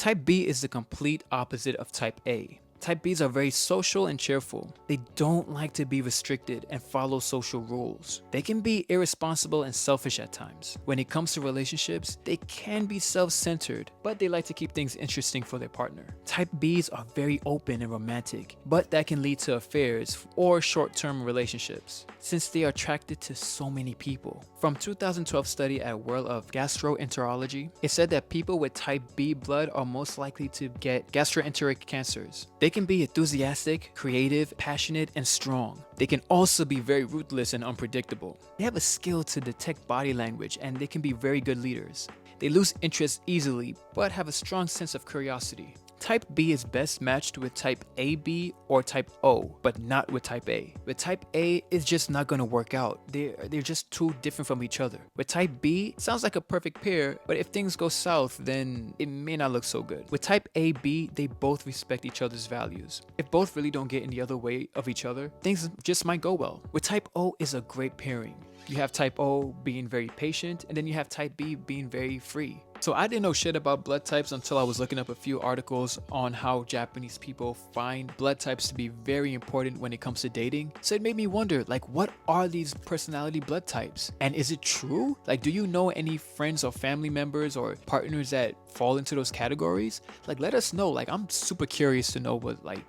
Type B is the complete opposite of type A. Type Bs are very social and cheerful. They don't like to be restricted and follow social rules. They can be irresponsible and selfish at times. When it comes to relationships, they can be self-centered, but they like to keep things interesting for their partner. Type Bs are very open and romantic, but that can lead to affairs or short-term relationships, since they are attracted to so many people. From 2012 study at World of Gastroenterology, it said that people with type B blood are most likely to get gastroenteric cancers. They can be enthusiastic, creative, passionate, and strong. They can also be very ruthless and unpredictable. They have a skill to detect body language, and they can be very good leaders. They lose interest easily, but have a strong sense of curiosity. Type B is best matched with type AB or type O, but not with type A. With type A, it's just not gonna work out. They're just too different from each other. With type B, it sounds like a perfect pair, but if things go south, then it may not look so good. With type AB, they both respect each other's values. If both really don't get in the other way of each other, things just might go well. With type O is a great pairing. You have type O being very patient, and then you have type B being very free. So I didn't know shit about blood types until I was looking up a few articles on how Japanese people find blood types to be very important when it comes to dating. So it made me wonder, like, what are these personality blood types? And is it true? Like, do you know any friends or family members or partners that fall into those categories? Like, let us know. Like, I'm super curious to know what, like,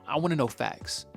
I want to know facts.